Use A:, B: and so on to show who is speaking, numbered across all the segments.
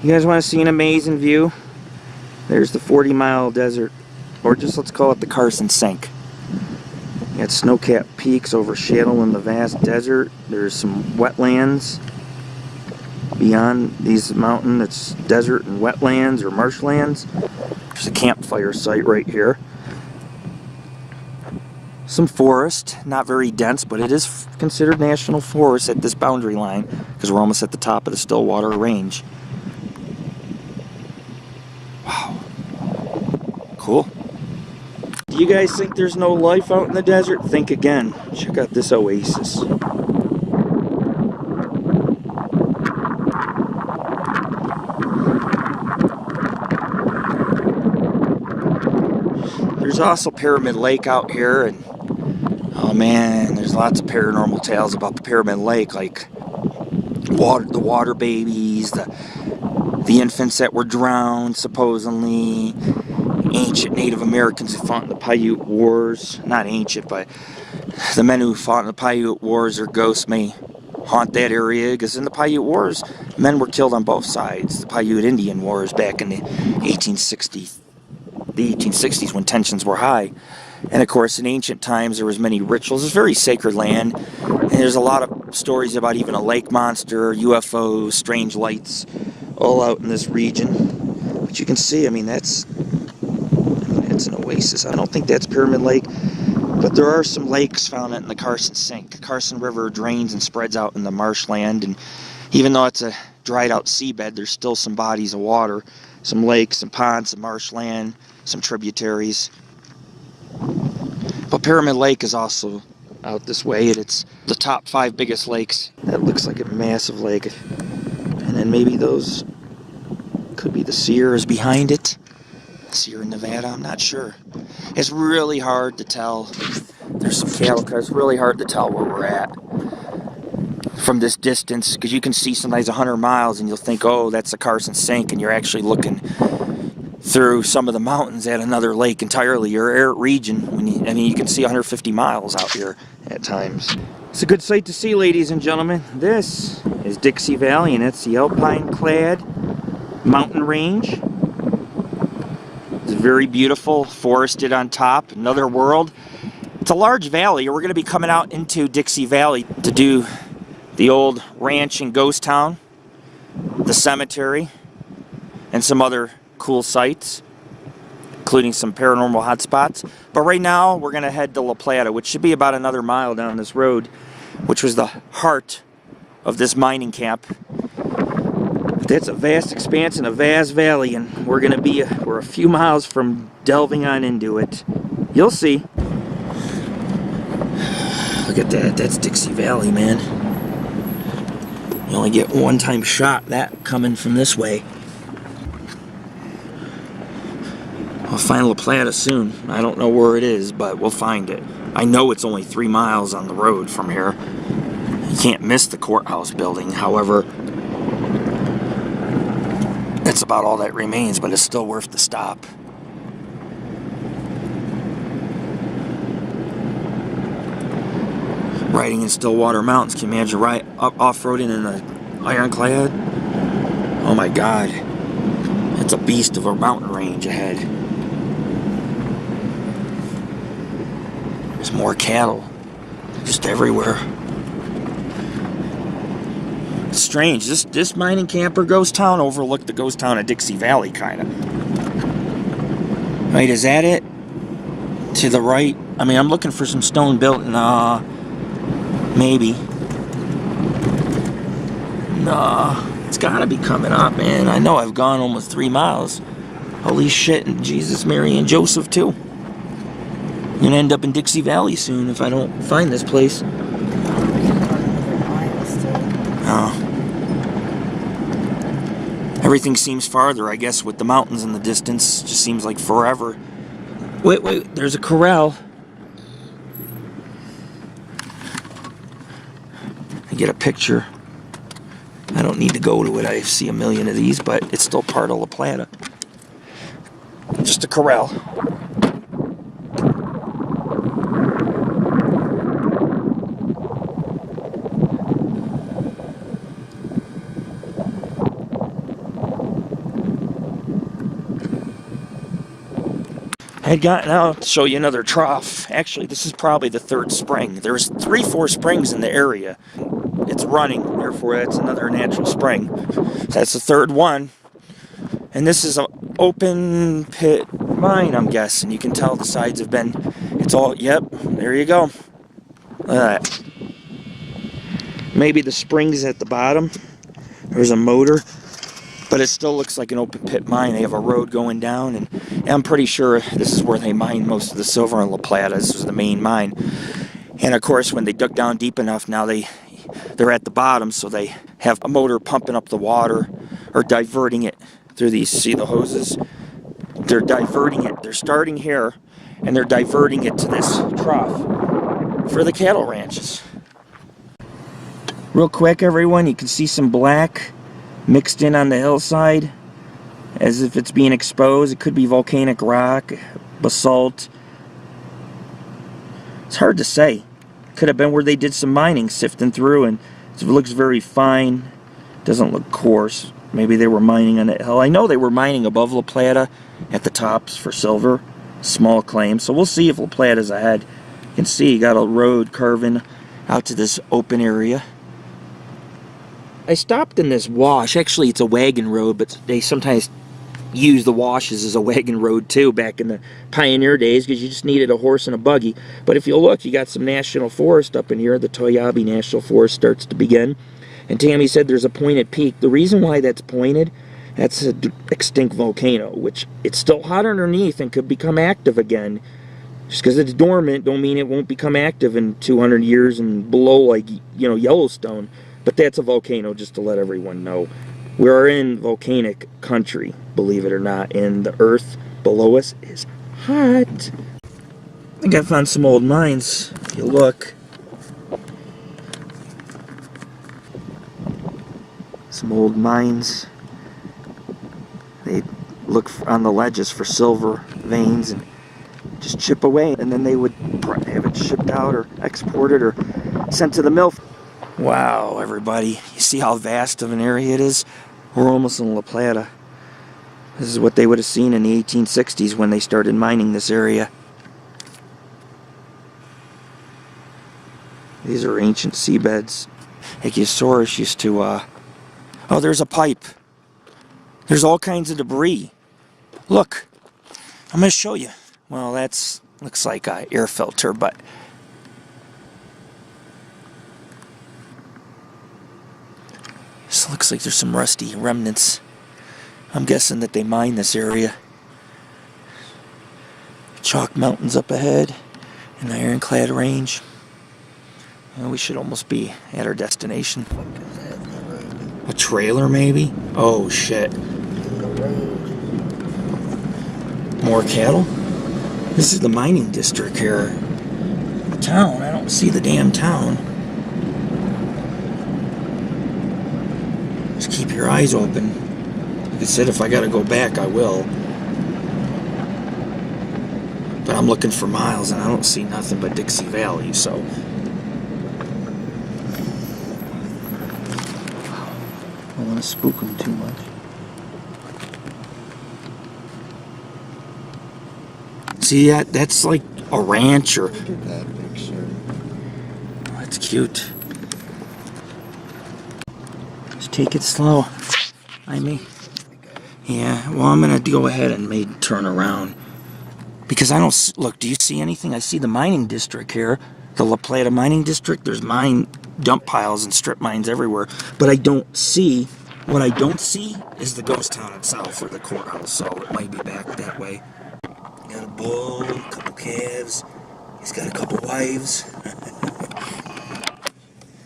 A: You guys want to see an amazing view? There's the 40-mile desert, or just let's call it the Carson Sink. You got snow-capped peaks overshadowing the vast desert. There's some wetlands beyond these mountains. It's desert and wetlands or marshlands. There's a campfire site right here. Some forest, not very dense, but it is considered national forest at this boundary line because we're almost at the top of the Stillwater Range. Wow. Cool. Do you guys think there's no life out in the desert? Think again. Check out this oasis. There's also Pyramid Lake out here, and oh man, there's lots of paranormal tales about the Pyramid Lake, like the water babies, the infants that were drowned, supposedly, ancient Native Americans who fought in the Paiute Wars. Not ancient, but the men who fought in the Paiute Wars, their ghosts may haunt that area, because in the Paiute Wars, men were killed on both sides. The Paiute Indian Wars back in the 1860s when tensions were high. And of course, in ancient times, there was many rituals. It's very sacred land, and there's a lot of stories about even a lake monster, UFOs, strange lights, all out in this region. But you can see, I mean, that's an oasis. I don't think that's Pyramid Lake, but there are some lakes found in the Carson Sink. The Carson River drains and spreads out in the marshland, and even though it's a dried out seabed, there's still some bodies of water, some lakes, some ponds, some marshland, some tributaries. But Pyramid Lake is also out this way, and it's the top 5 biggest lakes. That looks like a massive lake. And then maybe those could be the Sierras behind it. Sierra Nevada, I'm not sure. It's really hard to tell. There's some cattle cars. It's really hard to tell where we're at from this distance, because you can see sometimes 100 miles and you'll think, oh, that's the Carson Sink, and you're actually looking through some of the mountains at another lake entirely, or arid region. I mean, you can see 150 miles out here at times. It's a good sight to see, ladies and gentlemen. This is Dixie Valley, and it's the Alpine Clad Mountain Range. It's very beautiful, forested on top, another world. It's a large valley. We're going to be coming out into Dixie Valley to do the old ranch and ghost town, the cemetery, and some other cool sights, including some paranormal hotspots. But right now, we're going to head to La Plata, which should be about another mile down this road, which was the heart of this mining camp. That's a vast expanse in a vast valley, and we're a few miles from delving on into it. You'll see. Look at that. That's Dixie Valley, man. You only get one-time shot that coming from this way. I'll find La Plata soon. I don't know where it is, but we'll find it. I know it's only 3 miles on the road from here. You can't miss the courthouse building. However, that's about all that remains, but it's still worth the stop. Riding in Stillwater Mountains. Can you imagine off-roading in an ironclad? Oh my God. It's a beast of a mountain range ahead. There's more cattle. Just everywhere. It's strange. This mining camp or ghost town overlooked the ghost town of Dixie Valley, kind of. Right, is that it? To the right? I mean, I'm looking for some stone built, maybe. Nah, it's gotta be coming up, man. I know I've gone almost 3 miles. Holy shit, and Jesus, Mary, and Joseph, too. I'm gonna end up in Dixie Valley soon if I don't find this place. Oh. Everything seems farther, I guess, with the mountains in the distance. Just seems like forever. Wait, there's a corral. I get a picture. I don't need to go to it. I see a million of these, but it's still part of La Plata. Just a corral. had gotten out to show you another trough. Actually, this is probably the third spring. There's 3-4 springs in the area. It's running, therefore that's another natural spring. That's the third one. And this is an open pit mine, I'm guessing. You can tell the sides have been, it's all, yep, there you go. Look at that. Maybe the spring's at the bottom. There's a motor. But it still looks like an open pit mine. They have a road going down, and I'm pretty sure this is where they mined most of the silver in La Plata. This was the main mine. And of course, when they dug down deep enough, now they're at the bottom, so they have a motor pumping up the water or diverting it through these, see the hoses? They're diverting it. They're starting here, and they're diverting it to this trough for the cattle ranches. Real quick, everyone, you can see some black mixed in on the hillside as if it's being exposed. It could be volcanic rock, basalt. It's hard to say. Could have been where they did some mining, sifting through, and it looks very fine. Doesn't look coarse. Maybe they were mining on that hill. I know they were mining above La Plata at the tops for silver. Small claim. So we'll see if La Plata's ahead. You can see you got a road carving out to this open area. I stopped in this wash. Actually, it's a wagon road, but they sometimes use the washes as a wagon road too back in the pioneer days because you just needed a horse and a buggy. But if you look, you got some national forest up in here. The Toyabe National Forest starts to begin. And Tammy said there's a pointed peak. The reason why that's pointed, that's an extinct volcano, which it's still hot underneath and could become active again. Just because it's dormant don't mean it won't become active in 200 years and below, like, you know, Yellowstone. But that's a volcano, just to let everyone know. We are in volcanic country, believe it or not, and the earth below us is hot. I think I found some old mines, if you look. Some old mines. They look on the ledges for silver veins and just chip away, and then they would have it shipped out or exported or sent to the mill. Wow, everybody. You see how vast of an area it is? We're almost in La Plata. This is what they would have seen in the 1860s when they started mining this area. These are ancient seabeds. Ichthyosaurus used to, oh, there's a pipe. There's all kinds of debris. Look, I'm going to show you. Well, that's, looks like an air filter, but this looks like there's some rusty remnants. I'm guessing that they mined this area. Chalk Mountains up ahead in the Clad Range. Well, we should almost be at our destination. A trailer, maybe? Oh, shit. More cattle? This is the mining district here. The town, I don't see the damn town. Just keep your eyes open. Like I said, if I gotta go back, I will. But I'm looking for miles and I don't see nothing but Dixie Valley, so. I don't want to spook them too much. See that? That's like a ranch or. Look at that picture. Oh, that's cute. Just take it slow. I mean. Yeah, well, I'm going to go ahead and maybe turn around. Because I don't... Look, do you see anything? I see the mining district here. The La Plata mining district. There's mine dump piles and strip mines everywhere. But I don't see... What I don't see is the ghost town itself, or the courthouse. So it might be back that way. Got a bull, a couple calves. He's got a couple wives.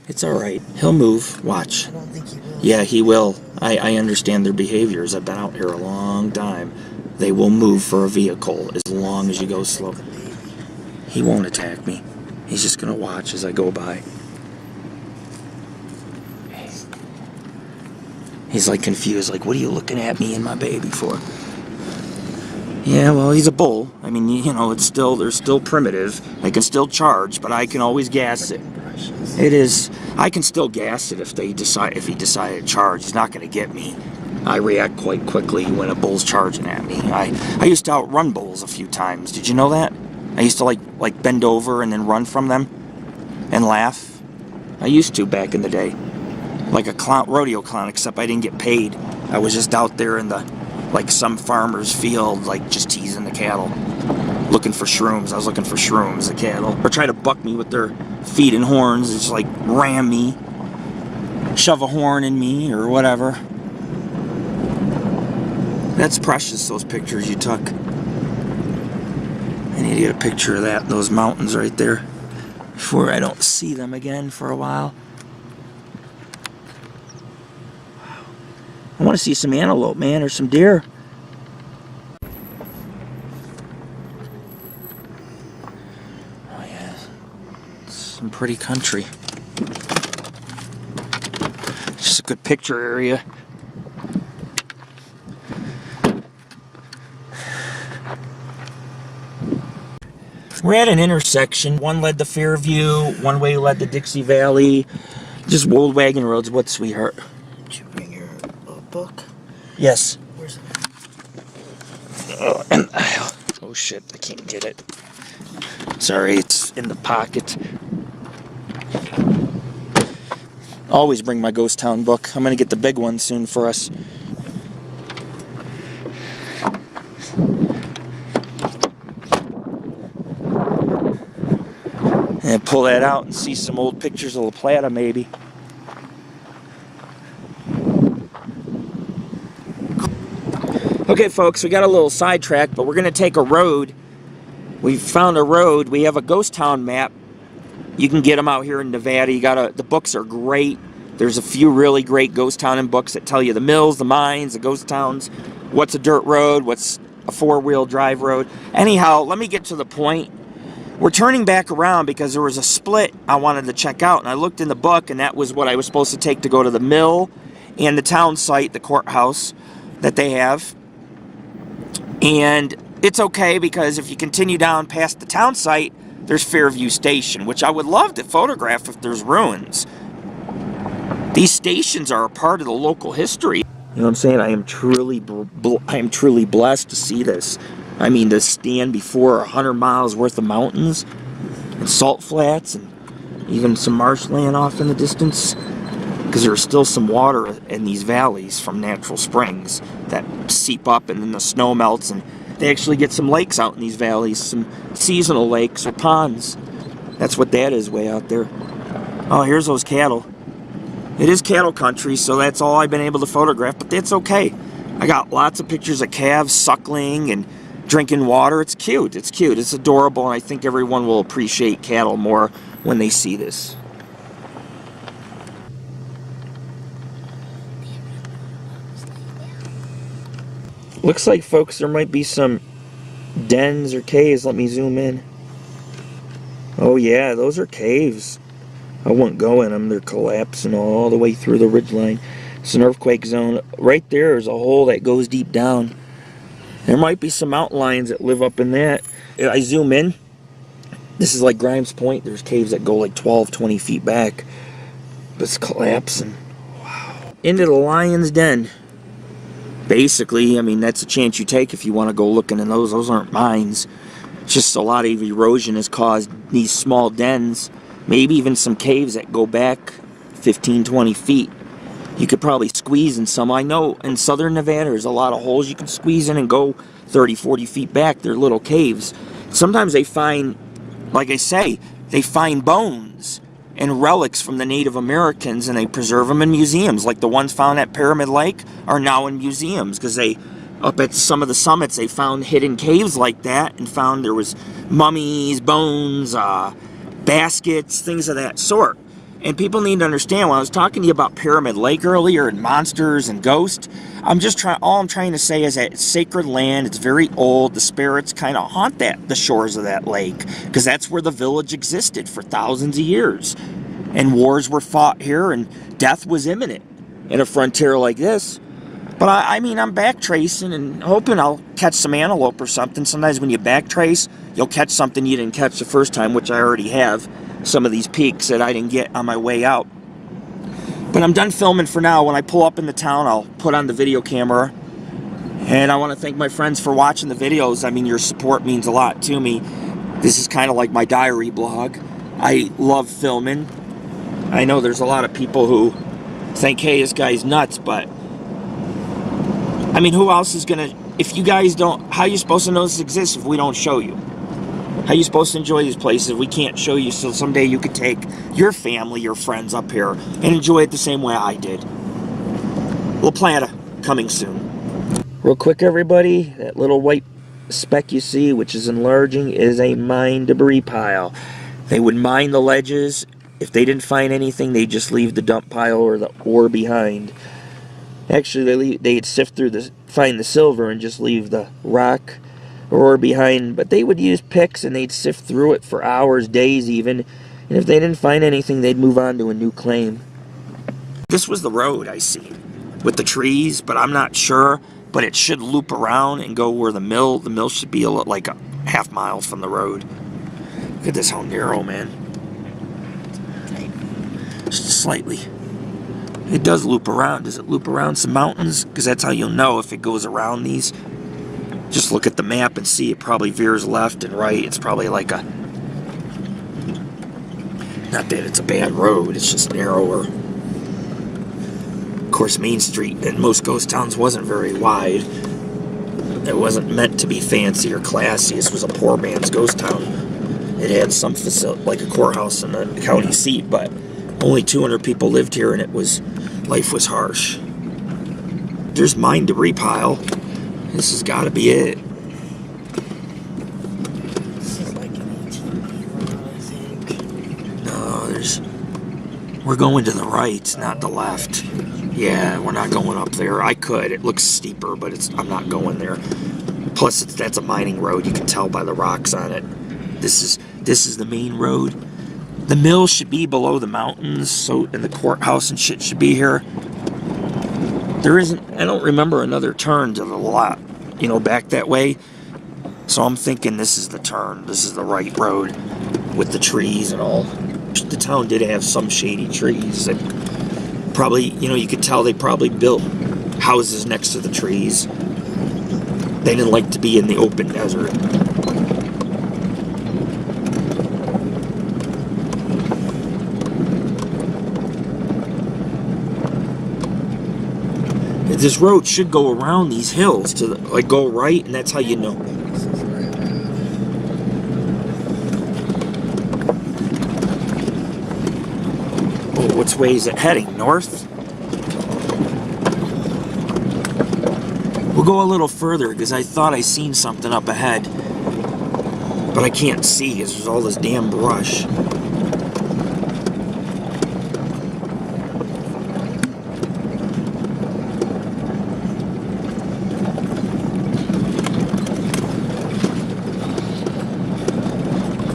A: It's alright. He'll move. Watch. I don't think he will. Yeah, he will. I understand their behaviors. I've been out here a long time. They will move for a vehicle as long as you go slow. He won't attack me. He's just going to watch as I go by. He's like confused, like, what are you looking at me and my baby for? Yeah, well, he's a bull. I mean, you know, it's still, they're still primitive. They can still charge, but I can always gas it. It is, I can still gas it if he decided to charge. He's not going to get me. I react quite quickly when a bull's charging at me. I used to outrun bulls a few times. Did you know that? I used to like bend over and then run from them and laugh. I used to back in the day. Like a clown, rodeo clown, except I didn't get paid. I was just out there in the, like some farmer's field, like just teasing the cattle. Looking for shrooms. I was looking for shrooms, the cattle. Or try to buck me with their feet and horns. Just like ram me. Shove a horn in me or whatever. That's precious, those pictures you took. I need to get a picture of that, those mountains right there, before I don't see them again for a while. I want to see some antelope, man, or some deer. Oh yeah, some pretty country. Just a good picture area. We're at an intersection. One led to Fairview, one way led to Dixie Valley. Just old wagon roads. What, sweetheart? Did you bring your book? Yes. Where's it? Oh shit, I can't get it. Sorry, it's in the pocket. Always bring my ghost town book. I'm gonna get the big one soon for us. And pull that out and see some old pictures of La Plata, maybe. Okay, folks, we got a little sidetrack, but we're going to take a road. We found a road. We have a ghost town map. You can get them out here in Nevada. The books are great. There's a few really great ghost town books that tell you the mills, the mines, the ghost towns, what's a dirt road, what's a four-wheel drive road. Anyhow, let me get to the point. We're turning back around because there was a split I wanted to check out, and I looked in the book, and that was what I was supposed to take to go to the mill and the town site, the courthouse that they have. And it's okay because if you continue down past the town site, there's Fairview Station, which I would love to photograph if there's ruins. These stations are a part of the local history. You know what I'm saying? I am truly blessed to see this. I mean, to stand before 100 miles worth of mountains and salt flats and even some marshland off in the distance, because there's still some water in these valleys from natural springs that seep up, and then the snow melts, and they actually get some lakes out in these valleys, some seasonal lakes or ponds. That's what that is way out there. Oh, here's those cattle. It is cattle country, so that's all I've been able to photograph, but that's okay. I got lots of pictures of calves suckling and drinking water. It's cute. It's cute. It's adorable, and I think everyone will appreciate cattle more when they see this. Looks like, folks, there might be some dens or caves. Let me zoom in. Oh yeah, those are caves. I wouldn't go in them. They're collapsing all the way through the ridgeline. It's an earthquake zone. Right there is a hole that goes deep down. There might be some mountain lions that live up in that. I zoom in. This is like Grimes Point. There's caves that go like 12, 20 feet back. But it's collapsing. Wow. Into the lion's den. Basically, I mean, that's a chance you take if you want to go looking in those. Those aren't mines. It's just a lot of erosion has caused these small dens. Maybe even some caves that go back 15, 20 feet. You could probably squeeze in some. I know in southern Nevada there's a lot of holes you can squeeze in and go 30, 40 feet back. They're little caves. Sometimes they find, like I say, they find bones and relics from the Native Americans, and they preserve them in museums. Like the ones found at Pyramid Lake are now in museums because they, up at some of the summits, they found hidden caves like that and found there was mummies, bones, baskets, things of that sort. And people need to understand, when I was talking to you about Pyramid Lake earlier and monsters and ghosts, all I'm trying to say is that it's sacred land, it's very old, the spirits kind of haunt the shores of that lake, because that's where the village existed for thousands of years. And wars were fought here, and death was imminent in a frontier like this. But I mean, I'm back tracing and hoping I'll catch some antelope or something. Sometimes when you back trace, you'll catch something you didn't catch the first time, which I already have. Some of these peaks that I didn't get on my way out. But I'm done filming for now. When I pull up in the town, I'll put on the video camera. And I want to thank my friends for watching the videos. I mean, your support means a lot to me. This is kind of like my diary blog. I love filming. I know there's a lot of people who think, hey, this guy's nuts, but I mean, who else is gonna, if you guys don't, how are you supposed to know this exists if we don't show you? How are you supposed to enjoy these places if we can't show you, so someday you could take your family, your friends up here and enjoy it the same way I did? Well, Plata, coming soon. Real quick, everybody, that little white speck you see, which is enlarging, is a mine debris pile. They would mine the ledges. If they didn't find anything, they'd just leave the dump pile or the ore behind. Actually, they'd sift through find the silver and just leave the rock or ore behind. But they would use picks and they'd sift through it for hours, days even. And if they didn't find anything, they'd move on to a new claim. This was the road I see with the trees, but I'm not sure. But it should loop around and go where the mill should be like a half mile from the road. Look at this, how narrow, man. Just slightly. It does loop around. Does it loop around some mountains? Because that's how you'll know if it goes around these. Just look at the map and see it probably veers left and right. It's probably like a... Not that it's a bad road, it's just narrower. Of course, Main Street in most ghost towns wasn't very wide. It wasn't meant to be fancy or classy. This was a poor man's ghost town. It had some facility, like a courthouse and a county seat, but only 200 people lived here, and life was harsh. There's mine debris pile. This has got to be it.
B: This is like an 18 I think.
A: No, we're going to the right, not the left. Yeah, we're not going up there. I could. It looks steeper, but I'm not going there. Plus, that's a mining road. You can tell by the rocks on it. This is the main road. The mill should be below the mountains, and the courthouse and shit should be here. There isn't, I don't remember another turn to the lot, back that way. So I'm thinking this is the turn. This is the right road with the trees and all. The town did have some shady trees that probably, you could tell they probably built houses next to the trees. They didn't like to be in the open desert. This road should go around these hills to go right, and that's how you know. Oh, which way is it heading? North? We'll go a little further because I thought I seen something up ahead, but I can't see because there's all this damn brush.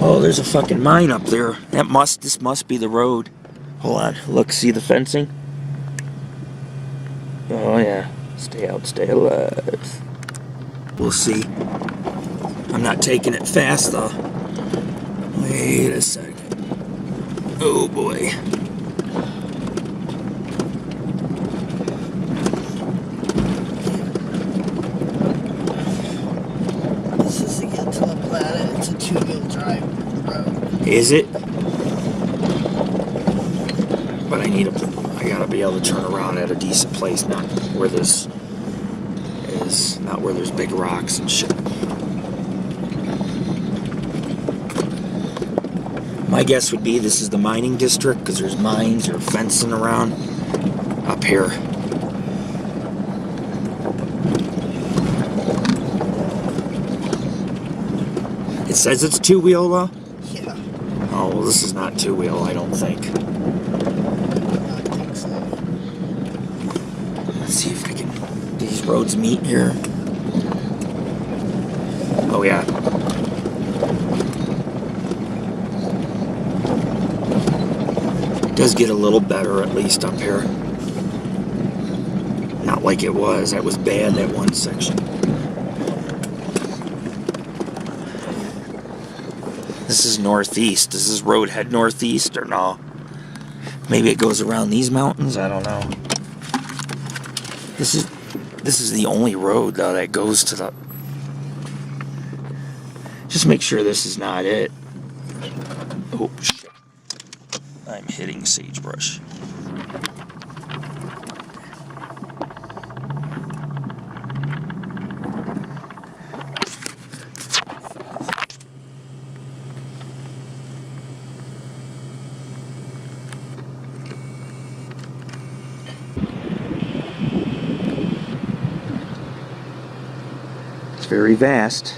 A: Oh, there's a fucking mine up there. This must be the road. Hold on, look, see the fencing? Oh yeah, stay out, stay alive. We'll see. I'm not taking it fast though. Wait a second. Oh boy.
B: This is to get to the Plata. It's a 2-wheel drive road.
A: Is it? But I gotta be able to turn around at a decent place, not where this is, not where there's big rocks and shit. My guess would be this is the mining district because there's mines or fencing around up here. It says it's 2-wheel though?
B: Yeah.
A: Oh, well, this is not 2-wheel, I don't think.
B: I think so.
A: Let's see if these roads meet here. Oh yeah. It does get a little better at least up here. Not like it was. That was bad, that one section. This is northeast. Does this road head northeast or no? Maybe it goes around these mountains. I don't know. This is the only road though that goes to the. Just make sure this is not it. Oh shit! I'm hitting sagebrush. Very vast.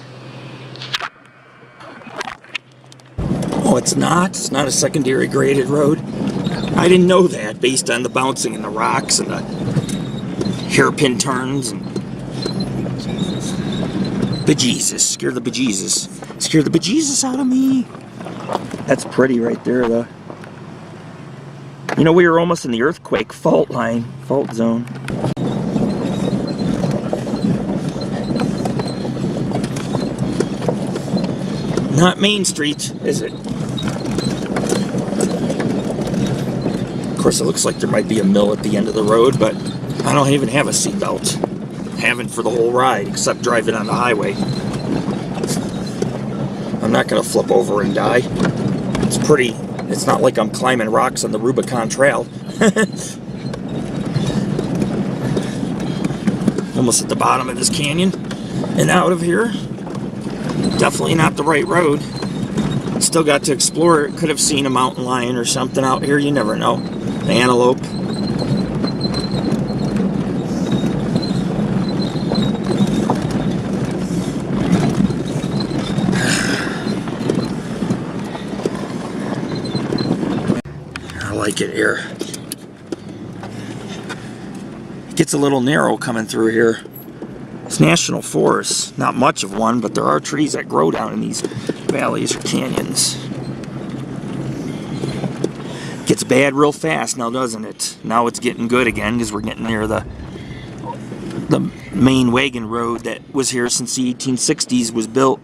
A: Oh, it's not? It's not a secondary graded road? I didn't know that based on the bouncing and the rocks and the hairpin turns. And bejesus. Scare the bejesus. Scare the bejesus out of me. That's pretty right there, though. You know, we were almost in the earthquake fault line, fault zone. Not Main Street, is it? Of course, it looks like there might be a mill at the end of the road, but I don't even have a seatbelt. Haven't for the whole ride, except driving on the highway. I'm not going to flip over and die. It's pretty. It's not like I'm climbing rocks on the Rubicon Trail. Almost at the bottom of this canyon. And out of here. Definitely not the right road. Still got to explore it. Could have seen a mountain lion or something out here. You never know. An antelope. I like it here. It gets a little narrow coming through here. It's national forest. Not much of one, but there are trees that grow down in these valleys or canyons. Gets bad real fast now, doesn't it? Now it's getting good again because we're getting near the main wagon road that was here since the 1860s, was built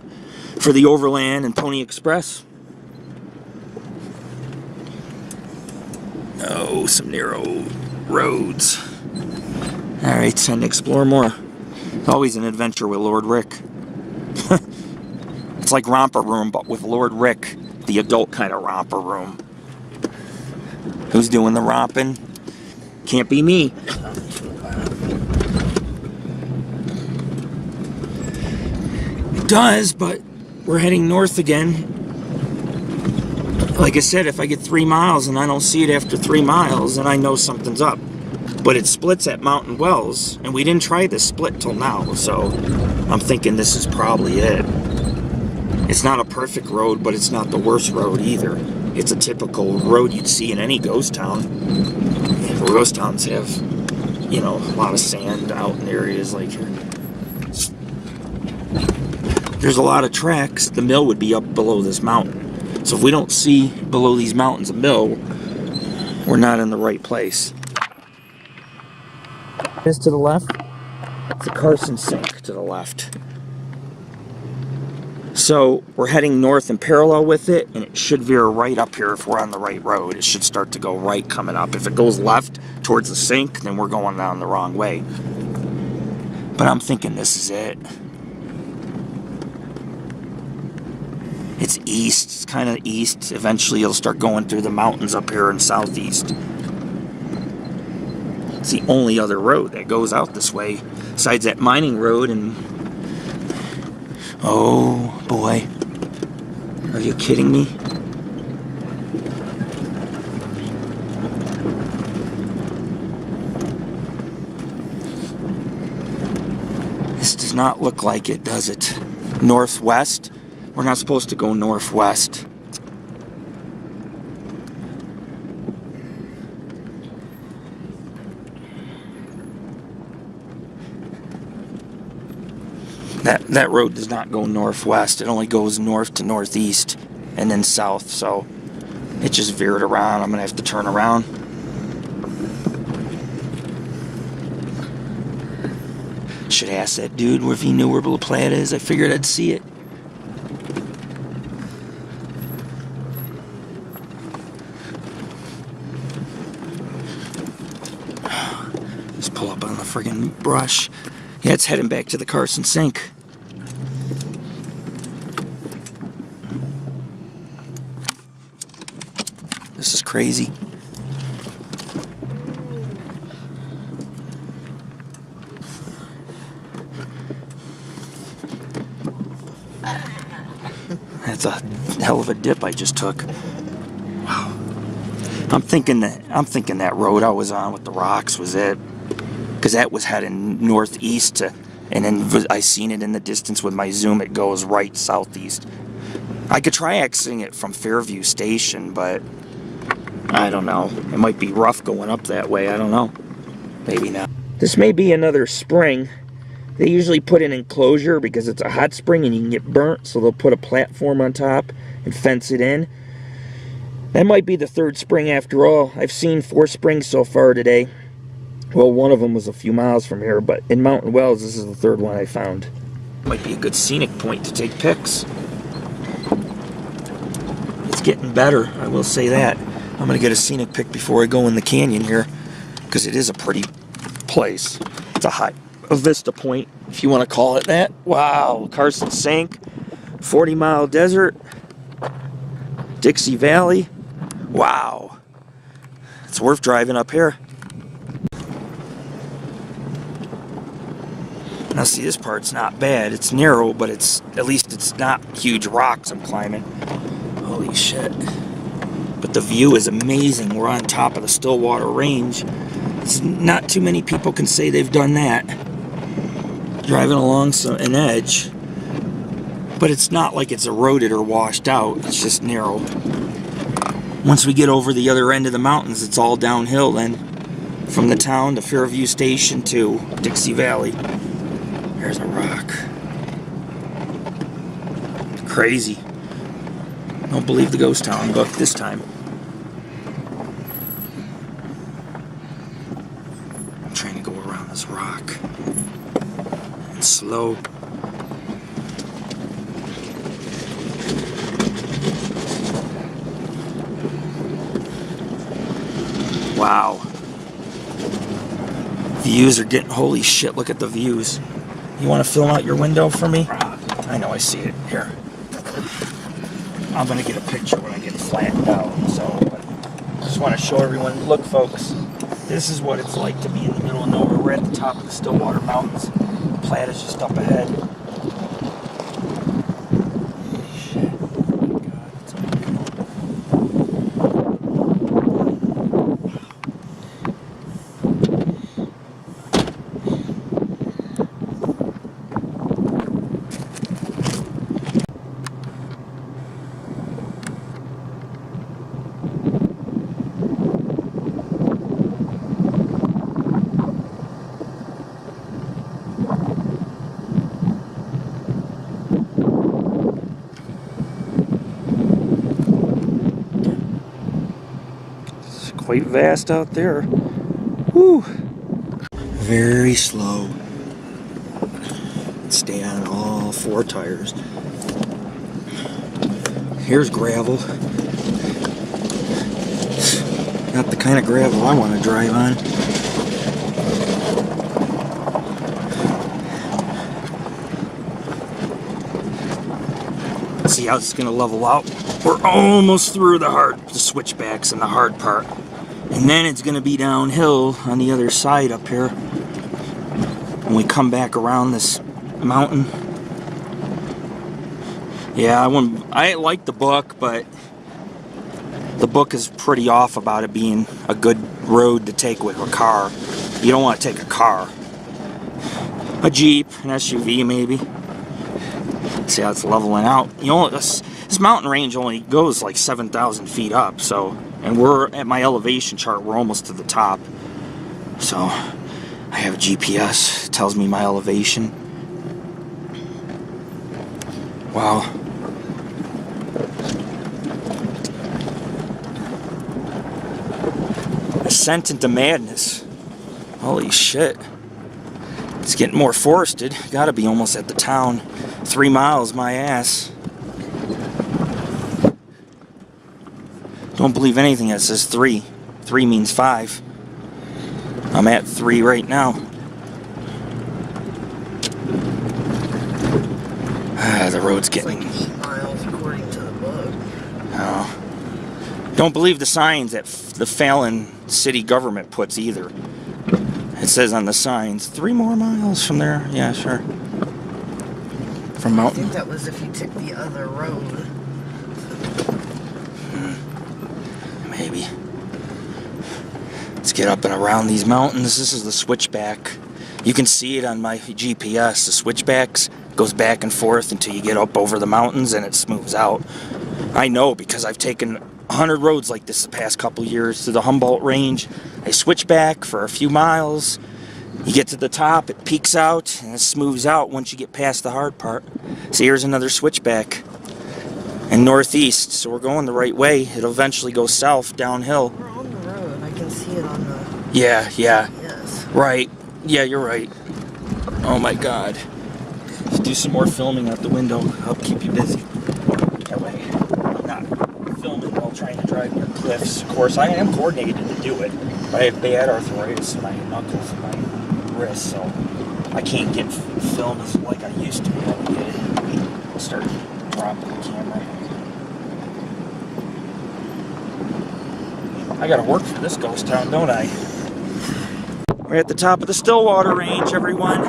A: for the Overland and Pony Express. Oh, some narrow roads. Alright, time to explore more. Always an adventure with Lord Rick. It's like Romper Room, but with Lord Rick, the adult kind of romper room. Who's doing the romping? Can't be me. It does, but we're heading north again. Like I said, if I get 3 miles and I don't see it after 3 miles, then I know something's up. But it splits at Mountain Wells, and we didn't try this split till now, so I'm thinking this is probably it. It's not a perfect road, but it's not the worst road either. It's a typical road you'd see in any ghost town. And ghost towns have, you know, a lot of sand out in areas like here. There's a lot of tracks. The mill would be up below this mountain. So if we don't see below these mountains a mill, we're not in the right place. This to the left, it's a Carson Sink to the left. So we're heading north and parallel with it, and it should veer right up here if we're on the right road. It should start to go right coming up. If it goes left towards the sink, then we're going down the wrong way. But I'm thinking this is it. It's east, it's kind of east. Eventually it'll start going through the mountains up here in southeast. It's the only other road that goes out this way, besides that mining road. And oh boy, are you kidding me? This does not look like it, does it? Northwest? We're not supposed to go northwest. That road does not go northwest. It only goes north to northeast and then south. So it just veered around. I'm going to have to turn around. Should ask that dude if he knew where Plata is. I figured I'd see it. friggin' brush. Yeah, it's heading back to the Carson Sink. This is crazy. That's a hell of a dip I just took. Wow. I'm thinking that road I was on with the rocks was it, because that was heading northeast to, and then I seen it in the distance with my zoom. It goes right southeast. I could try exiting it from Fairview Station, but I don't know. It might be rough going up that way. I don't know. Maybe not. This may be another spring. They usually put an enclosure because it's a hot spring and you can get burnt, so they'll put a platform on top and fence it in. That might be the third spring after all. I've seen 4 springs so far today. Well, one of them was a few miles from here, but in Mountain Wells, this is the third one I found. Might be a good scenic point to take pics. It's getting better, I will say that. I'm going to get a scenic pic before I go in the canyon here, because it is a pretty place. It's a vista point, if you want to call it that. Wow, Carson Sink, 40-mile desert, Dixie Valley. Wow, it's worth driving up here. Now see, this part's not bad. It's narrow, but at least it's not huge rocks I'm climbing. Holy shit. But the view is amazing. We're on top of the Stillwater Range. It's not too many people can say they've done that. Driving along an edge, but it's not like it's eroded or washed out. It's just narrow. Once we get over the other end of the mountains, it's all downhill then, from the town to Fairview Station to Dixie Valley. There's a rock. Crazy. Don't believe the ghost town book this time. I'm trying to go around this rock. And slow. Wow. Views are getting, holy shit, look at the views. You want to film out your window for me? I know, I see it. Here. I'm going to get a picture when I get flattened out. So, I just want to show everyone. Look, folks. This is what it's like to be in the middle of nowhere. We're at the top of the Stillwater Mountains. Plata's just up ahead. Holy shit. Oh my God, it's unbelievable. Quite vast out there. Whew. Very slow. Stay on all 4 tires. Here's gravel. Not the kind of gravel I want to drive on. Let's see how it's going to level out. We're almost through the switchbacks and the hard part. And then it's going to be downhill on the other side up here. When we come back around this mountain. Yeah, I like the book, but the book is pretty off about it being a good road to take with a car. You don't want to take a car. A Jeep, an SUV maybe. See how it's leveling out. You know, this mountain range only goes like 7,000 feet up, so, and we're at my elevation chart, we're almost to the top. So I have a GPS, it tells me my elevation. Wow. Ascent into madness. Holy shit. It's getting more forested. Gotta be almost at the town. 3 miles, my ass. Don't believe anything that says 3. 3 means 5. I'm at 3 right now. Yeah, the road's
B: It's
A: getting...
B: like 8 miles according to the book.
A: Oh. Don't believe the signs that the Fallon city government puts either. It says on the signs, 3 more miles from there. Yeah, sure. From
B: I
A: Mountain.
B: think that was if you took the other road.
A: Maybe. Let's get up and around these mountains. This is the switchback. You can see it on my GPS. The switchbacks goes back and forth until you get up over the mountains and it smooths out. I know because I've taken 100 roads like this the past couple years to the Humboldt Range. I switch back for a few miles. You get to the top, it peaks out, and it smooths out once you get past the hard part. So here's another switchback. And northeast, so we're going the right way. It'll eventually go south, downhill.
B: We're on the road. I can see it on the...
A: Yeah.
B: Yes.
A: Right. Yeah, you're right. Oh my God. Let's do some more filming out the window. Help keep you busy. That way, I'm not filming while trying to drive near cliffs. Of course, I am coordinated to do it. But I have bad arthritis in my knuckles and my wrists, so I can't get film as like I used to be able to get it. I'll start dropping the camera. I gotta work for this ghost town, don't I? We're at the top of the Stillwater Range, everyone.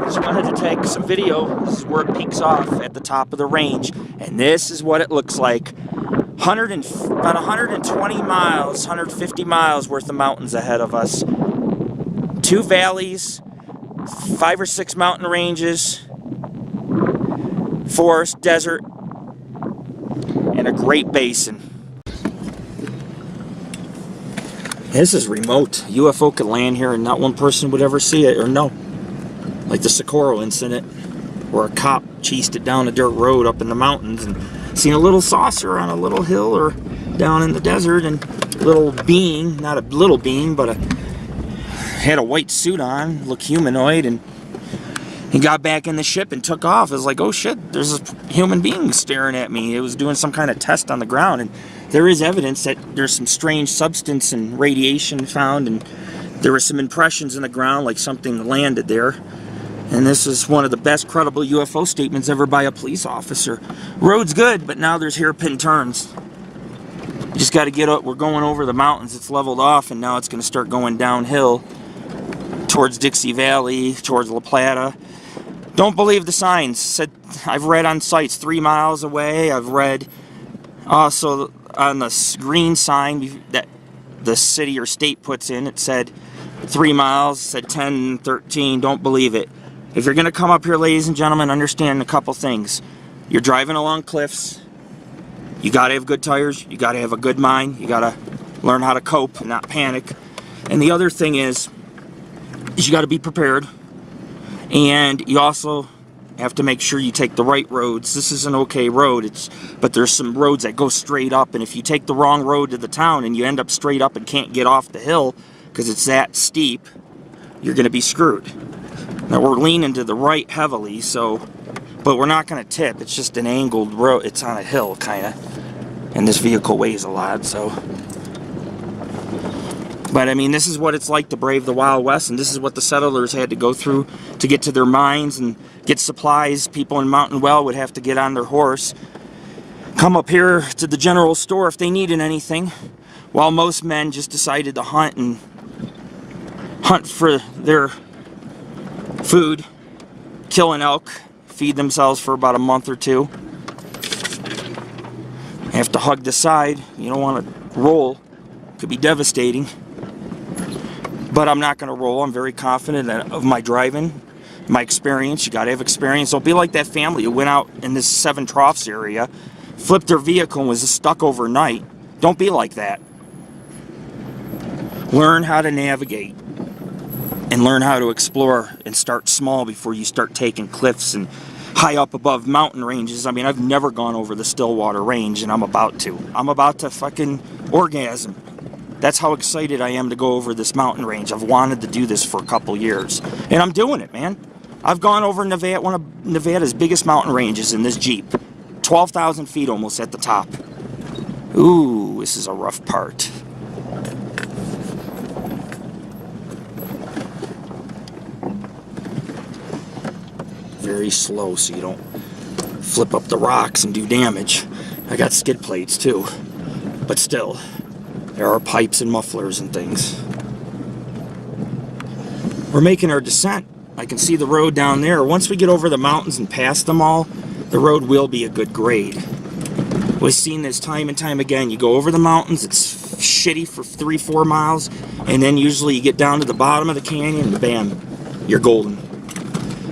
A: Just wanted to take some video. This is where it peaks off at the top of the range. And this is what it looks like. About 120 miles, 150 miles worth of mountains ahead of us. 2 valleys, 5 or 6 mountain ranges, forest, desert, and a great basin. This is remote. UFO could land here and not one person would ever see it or know. Like the Socorro incident, where a cop chased it down a dirt road up in the mountains and seen a little saucer on a little hill or down in the desert, and a little being, not a little being, but had a white suit on, looked humanoid, and he got back in the ship and took off. It was like, oh shit, there's a human being staring at me. It was doing some kind of test on the ground, and there is evidence that there's some strange substance and radiation found, and there were some impressions in the ground like something landed there. And this is one of the best credible UFO statements ever by a police officer. Road's good, but now there's hairpin turns. You just got to get up. We're going over the mountains. It's leveled off, and now it's going to start going downhill towards Dixie Valley, towards La Plata. Don't believe the signs. Said I've read on sites 3 miles away. I've read also on the green sign that the city or state puts in. It said 3 miles. It said 10, 13. Don't believe it. If you're going to come up here, ladies and gentlemen, understand a couple things. You're driving along cliffs. You got to have good tires. You got to have a good mind. You got to learn how to cope and not panic. And the other thing is you got to be prepared. And you also have to make sure you take the right roads. This is an okay road, but there's some roads that go straight up. And if you take the wrong road to the town and you end up straight up and can't get off the hill because it's that steep, you're going to be screwed. Now we're leaning to the right heavily, but we're not going to tip. It's just an angled road. It's on a hill, kind of. And this vehicle weighs a lot, so. But I mean, this is what it's like to brave the Wild West, and this is what the settlers had to go through to get to their mines and get supplies. People in Mountain Well would have to get on their horse, come up here to the general store if they needed anything, while most men just decided to hunt for their food, kill an elk, feed themselves for about a month or two. Have to hug the side. You don't want to roll. Could be devastating. But I'm not going to roll. I'm very confident of my driving, my experience. You got to have experience. Don't be like that family who went out in this Seven Troughs area, flipped their vehicle and was stuck overnight. Don't be like that. Learn how to navigate. And learn how to explore and start small before you start taking cliffs and high up above mountain ranges. I mean, I've never gone over the Stillwater Range, and I'm about to. I'm about to fucking orgasm. That's how excited I am to go over this mountain range. I've wanted to do this for a couple years, and I'm doing it, man. I've gone over Nevada, one of Nevada's biggest mountain ranges in this Jeep. 12,000 feet almost at the top. Ooh, this is a rough part. Very slow so you don't flip up the rocks and do damage. I got skid plates too, but still, there are pipes and mufflers and things. We're making our descent. I can see the road down there. Once we get over the mountains and past them all, the road will be a good grade. We've seen this time and time again. You go over the mountains, it's shitty for 3-4 miles, and then usually you get down to the bottom of the canyon and bam, you're golden.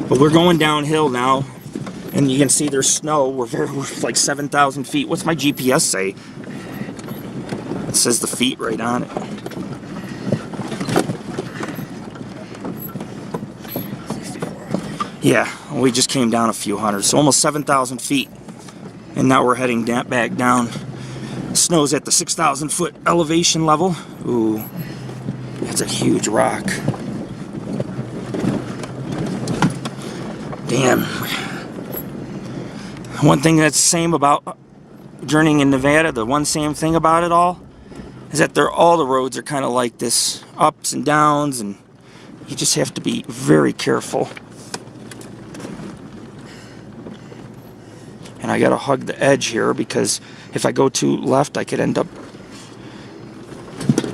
A: But we're going downhill now, and you can see there's snow. We're like 7,000 feet. What's my GPS say? It says the feet right on it. Yeah, we just came down a few hundred, so almost 7,000 feet. And now we're heading back down. Snow's at the 6,000 foot elevation level. Ooh, that's a huge rock. Damn. One thing that's the same about journeying in Nevada, the one same thing about it all, is that all the roads are kind of like this, ups and downs, and you just have to be very careful. And I gotta hug the edge here because if I go too left, I could end up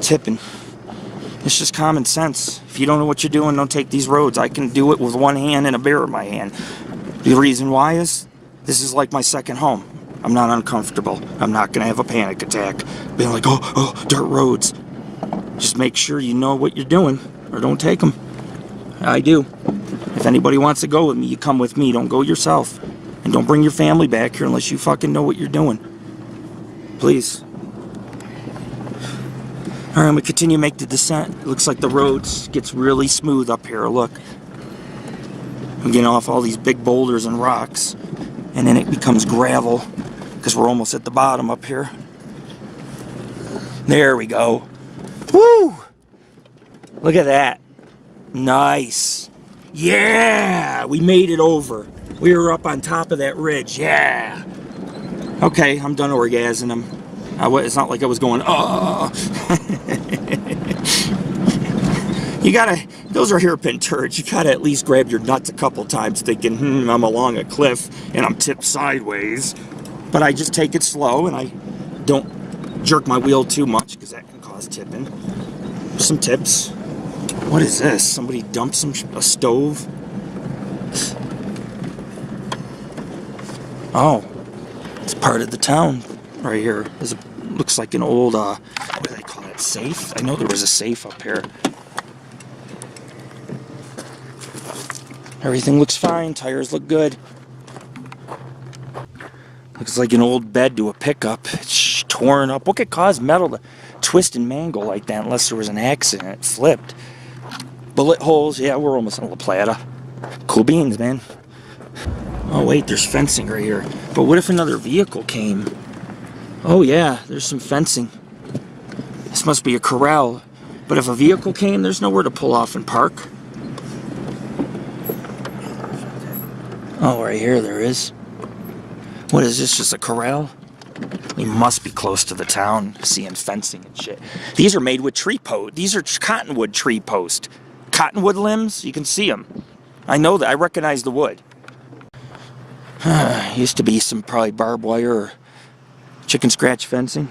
A: tipping. It's just common sense. If you don't know what you're doing, don't take these roads. I can do it with one hand and a beer in my hand. The reason why is this is like my second home. I'm not uncomfortable. I'm not gonna have a panic attack being like, oh, dirt roads. Just make sure you know what you're doing or don't take them. I do. If anybody wants to go with me, you come with me. Don't go yourself. And don't bring your family back here unless you fucking know what you're doing. Please. Alright, I'm gonna continue to make the descent. It looks like the road gets really smooth up here. Look. I'm getting off all these big boulders and rocks. And then it becomes gravel. Because we're almost at the bottom up here. There we go. Woo! Look at that. Nice. Yeah! We made it over. We were up on top of that ridge. Yeah. Okay, I'm done orgasming. It's not like I was going, oh. You gotta, those are hairpin turds. You gotta at least grab your nuts a couple times thinking, I'm along a cliff and I'm tipped sideways. But I just take it slow and I don't jerk my wheel too much because that can cause tipping. Some tips. What is this? Somebody dumped a stove? Oh, it's part of the town right here. Looks like an old, what do they call it, safe? I know there was a safe up here. Everything looks fine, tires look good. Looks like an old bed to a pickup. It's torn up. What could cause metal to twist and mangle like that unless there was an accident? It flipped. Bullet holes, yeah, we're almost in La Plata. Cool beans, man. Oh wait, there's fencing right here. But what if another vehicle came? Oh yeah, there's some fencing. This must be a corral. But if a vehicle came, there's nowhere to pull off and park. Oh, right here there is. What is this, just a corral? We must be close to the town, seeing fencing and shit. These are made with tree post. These are cottonwood tree post. Cottonwood limbs, you can see them. I know that, I recognize the wood. Used to be some probably barbed wire or chicken scratch fencing.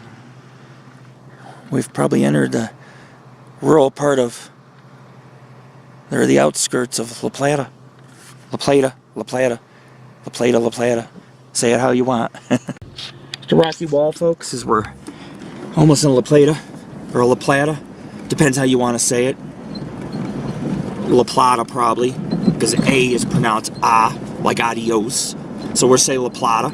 A: We've probably entered the rural part of, they're the outskirts of La Plata. La Plata, La Plata, La Plata, La Plata. Say it how you want. The rocky wall, folks, is we're almost in La Plata, or La Plata. Depends how you want to say it. La Plata, probably, because A is pronounced ah, like adios. So we'll say La Plata.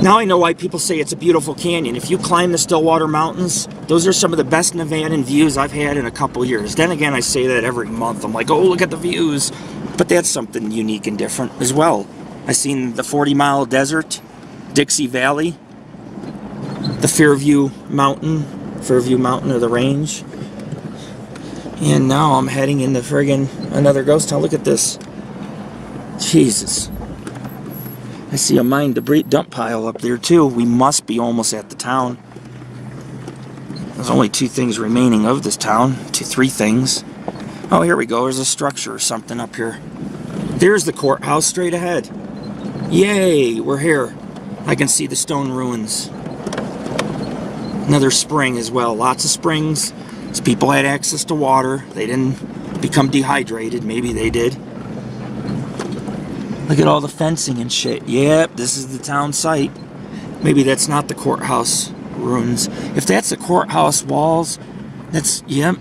A: Now I know why people say it's a beautiful canyon. If you climb the Stillwater Mountains, those are some of the best Nevadan views I've had in a couple years. Then again, I say that every month. I'm like, oh, look at the views. But that's something unique and different as well. I've seen the 40-mile desert, Dixie Valley, the Fairview Mountain of the range. And now I'm heading into friggin' another ghost town. Look at this. Jesus. I see a mine debris dump pile up there too. We must be almost at the town. There's only 2 things remaining of this town. 3 things. Oh, here we go. There's a structure or something up here. There's the courthouse straight ahead. Yay, we're here. I can see the stone ruins. Another spring as well. Lots of springs. So people had access to water. They didn't become dehydrated. Maybe they did. Look at all the fencing and shit. Yep, this is the town site. Maybe that's not the courthouse ruins. If that's the courthouse walls, that's, yep.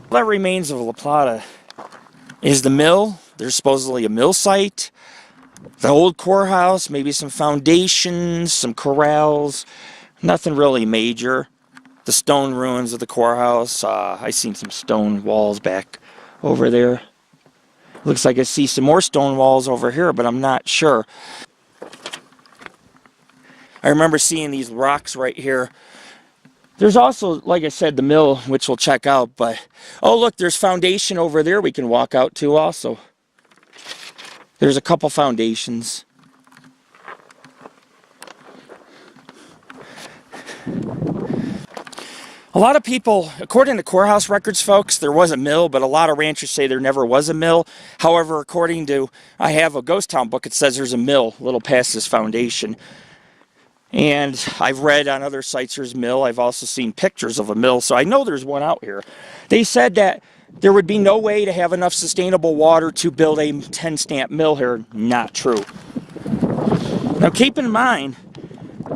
A: What remains of La Plata is the mill. There's supposedly a mill site, the old courthouse, maybe some foundations, some corrals, nothing really major. The stone ruins of the courthouse. I seen some stone walls back over there. Looks like I see some more stone walls over here, but I'm not sure. I remember seeing these rocks right here. There's also, like I said, the mill, which we'll check out, but oh look, there's foundation over there we can walk out to also. There's a couple foundations. A lot of people, according to courthouse records, folks, there was a mill, but a lot of ranchers say there never was a mill. However, according to, I have a ghost town book, it says there's a mill a little past this foundation. And I've read on other sites there's a mill. I've also seen pictures of a mill, so I know there's one out here. They said that there would be no way to have enough sustainable water to build a 10-stamp mill here. Not true. Now keep in mind,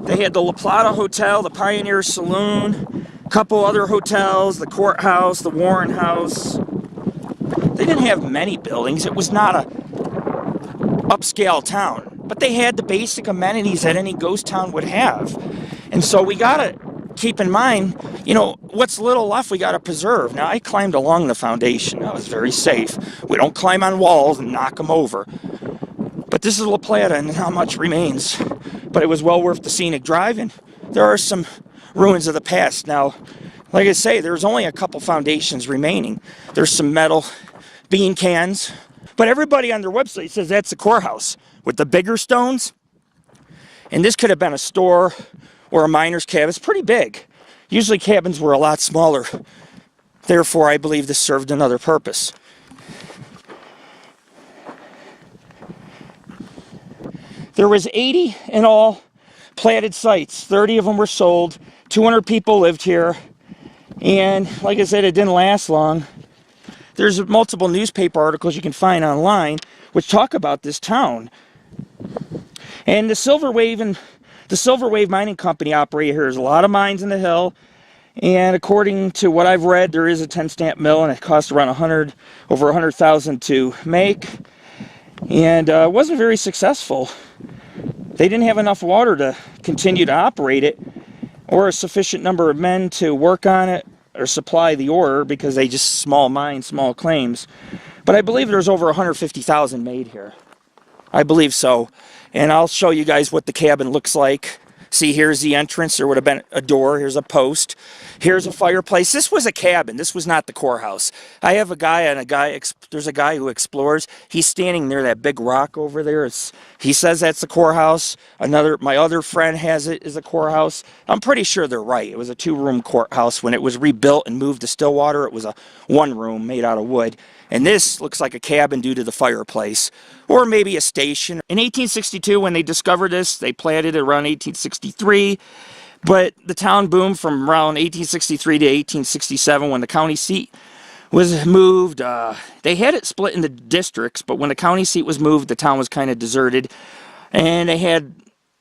A: they had the La Plata Hotel, the Pioneer Saloon, a couple other hotels, the courthouse, the Warren House. They didn't have many buildings. It was not a upscale town. But they had the basic amenities that any ghost town would have. And so we gotta keep in mind, you know, what's little left we gotta preserve. Now, I climbed along the foundation. That was very safe. We don't climb on walls and knock them over. But this is La Plata and not much remains. But it was well worth the scenic drive, and there are some ruins of the past. Now, like I say, there's only a couple foundations remaining. There's some metal bean cans. But everybody on their website says that's the courthouse with the bigger stones. And this could have been a store or a miner's cabin. It's pretty big. Usually cabins were a lot smaller. Therefore, I believe this served another purpose. There was 80 in all platted sites. 30 of them were sold. 200 people lived here. And like I said, it didn't last long. There's multiple newspaper articles you can find online which talk about this town. And the Silver Wave Mining Company operated here. There's a lot of mines in the hill. And according to what I've read, there is a 10-stamp mill, and it cost around over $100,000 to make. And it wasn't very successful. They didn't have enough water to continue to operate it, or a sufficient number of men to work on it or supply the ore, because they just small mines, small claims. But I believe there's over 150,000 made here. I believe so. And I'll show you guys what the cabin looks like. See, here's the entrance. There would have been a door. Here's a post. Here's a fireplace. This was a cabin. This was not the courthouse. I have a guy, and there's a guy who explores. He's standing near that big rock over there. He says that's the courthouse. My other friend has it as a courthouse. I'm pretty sure they're right. It was a 2-room courthouse. When it was rebuilt and moved to Stillwater, it was a 1-room made out of wood. And this looks like a cabin due to the fireplace, or maybe a station. In 1862, when they discovered this, they platted it around 1863. But the town boomed from around 1863 to 1867 when the county seat was moved. They had it split into districts, but when the county seat was moved, the town was kind of deserted. And they had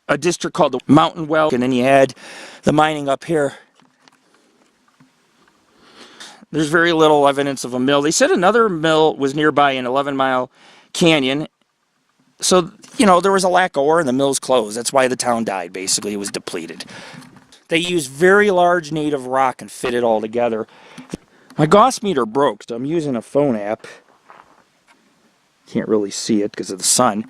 A: a district called the Mountain Well, and then you had the mining up here. There's very little evidence of a mill. They said another mill was nearby in 11-mile canyon. So, you know, there was a lack of ore and the mill's closed. That's why the town died, basically. It was depleted. They used very large native rock and fit it all together. My Gauss meter broke, so I'm using a phone app. Can't really see it because of the sun.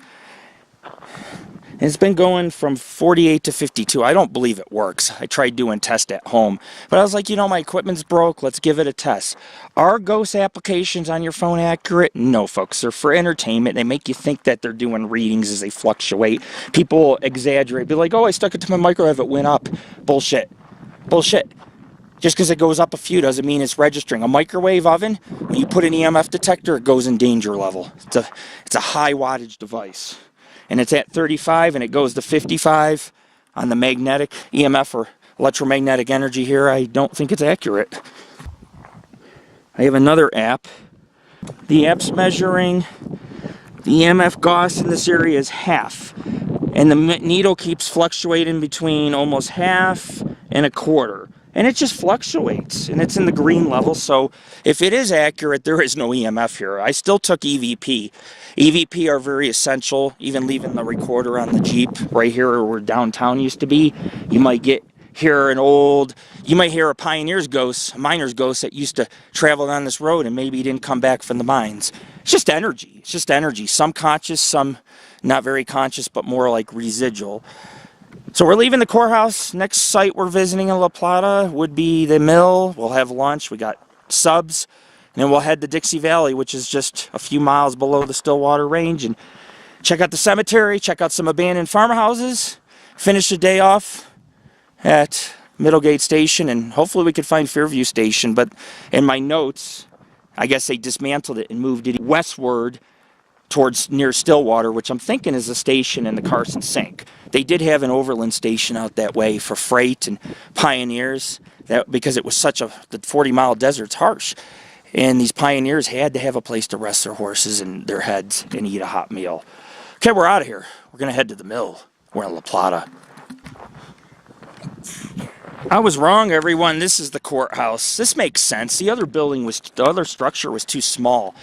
A: And it's been going from 48 to 52. I don't believe it works. I tried doing tests at home. But I was like, you know, my equipment's broke. Let's give it a test. Are ghost applications on your phone accurate? No, folks. They're for entertainment. They make you think that they're doing readings as they fluctuate. People exaggerate. Be like, oh, I stuck it to my microwave. It went up. Bullshit. Bullshit. Just because it goes up a few doesn't mean it's registering. A microwave oven, when you put an EMF detector, it goes in danger level. It's a high wattage device. And it's at 35 and it goes to 55 on the magnetic EMF or electromagnetic energy here. I don't think it's accurate. I have another app. The app's measuring the EMF Gauss in this area is half. And the needle keeps fluctuating between almost half and a quarter. And it just fluctuates, and it's in the green level, so if it is accurate, there is no EMF here. I still took EVP. EVP are very essential, even leaving the recorder on the Jeep right here where downtown used to be. You might hear you might hear a miner's ghost that used to travel down this road and maybe he didn't come back from the mines. It's just energy. It's just energy. Some conscious, some not very conscious, but more like residual. So we're leaving the courthouse. Next site we're visiting in La Plata would be the mill. We'll have lunch. We got subs. And then we'll head to Dixie Valley, which is just a few miles below the Stillwater Range, and check out the cemetery, check out some abandoned farmhouses, finish the day off at Middlegate Station, and hopefully we could find Fairview Station. But in my notes, I guess they dismantled it and moved it westward towards near Stillwater, which I'm thinking is a station in the Carson Sink. They did have an overland station out that way for freight and pioneers, because it was such the 40-mile desert's harsh. And these pioneers had to have a place to rest their horses and their heads and eat a hot meal. Okay, we're out of here. We're going to head to the mill. We're in La Plata. I was wrong, everyone. This is the courthouse. This makes sense. The other structure was too small.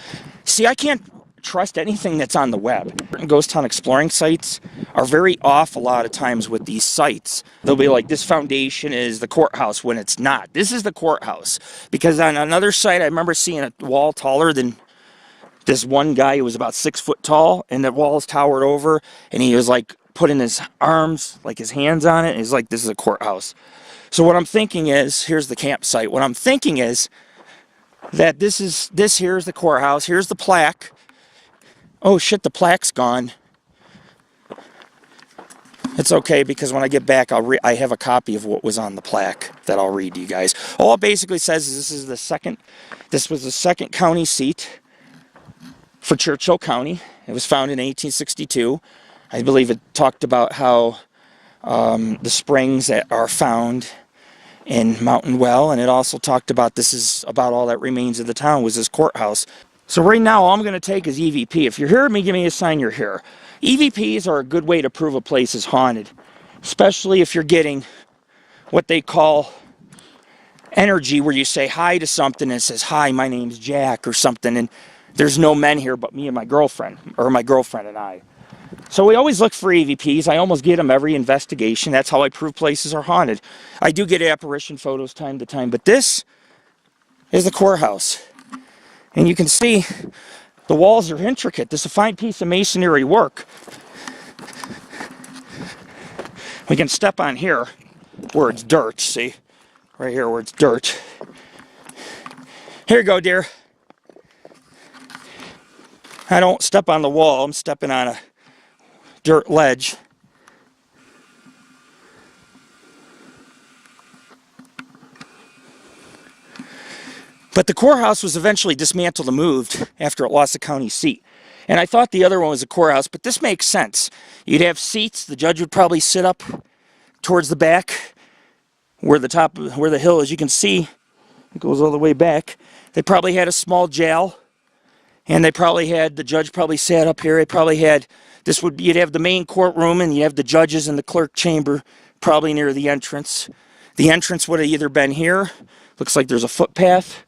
A: See, I can't trust anything that's on the web. Ghost town exploring sites are very off a lot of times with these sites. They'll be like, this foundation is the courthouse, when it's not. This is the courthouse. Because on another site, I remember seeing a wall taller than this one guy who was about 6 foot tall, and the walls towered over, and he was like putting his arms, like his hands on it, and he's like, this is a courthouse. So what I'm thinking is, here's the campsite. What I'm thinking is that this here is the courthouse. Here's the plaque. Oh shit, the plaque's gone. It's okay, because when I get back, I have a copy of what was on the plaque that I'll read to you guys. All it basically says is this was the second county seat for Churchill County. It was founded in 1862. I believe it talked about how the springs that are found in Mountain Well, and it also talked about this is about all that remains of the town was this courthouse. So right now, all I'm going to take is EVP. If you're hearing me, give me a sign you're here. EVPs are a good way to prove a place is haunted, especially if you're getting what they call energy, where you say hi to something and it says, hi, my name's Jack, or something, and there's no men here but me and my girlfriend, or my girlfriend and I. So we always look for EVPs. I almost get them every investigation. That's how I prove places are haunted. I do get apparition photos time to time, but this is the courthouse. And you can see the walls are intricate. This is a fine piece of masonry work. We can step on here where it's dirt, see? Right here where it's dirt. Here you go, dear. I don't step on the wall. I'm stepping on a dirt ledge. But the courthouse was eventually dismantled and moved after it lost the county seat. And I thought the other one was a courthouse, but this makes sense. You'd have seats. The judge would probably sit up towards the back where the hill, as you can see, it goes all the way back. They probably had a small jail, and the judge probably sat up here. They probably had, you'd have the main courtroom, and you have the judges in the clerk chamber probably near the entrance. The entrance would have either been here. Looks like there's a footpath.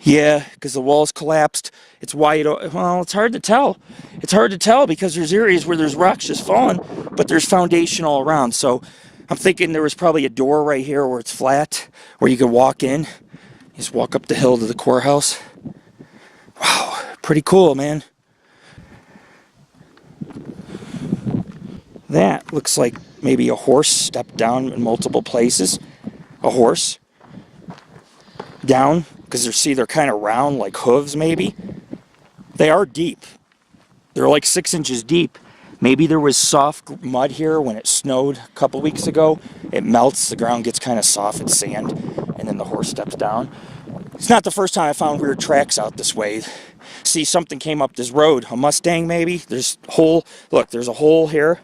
A: Yeah, because the walls collapsed. It's wide. Well, it's hard to tell. It's hard to tell because there's areas where there's rocks just falling, but there's foundation all around. So I'm thinking there was probably a door right here where it's flat, where you could walk in. You just walk up the hill to the courthouse. Wow, pretty cool, man. That looks like maybe a horse stepped down in multiple places. A horse down. Because they're kind of round, like hooves maybe. They are deep. They're like 6 inches deep. Maybe there was soft mud here when it snowed a couple weeks ago. It melts, the ground gets kind of soft, it's sand. and then the horse steps down. It's not the first time I found weird tracks out this way. See, something came up this road, a Mustang maybe. There's a hole, look, there's a hole here.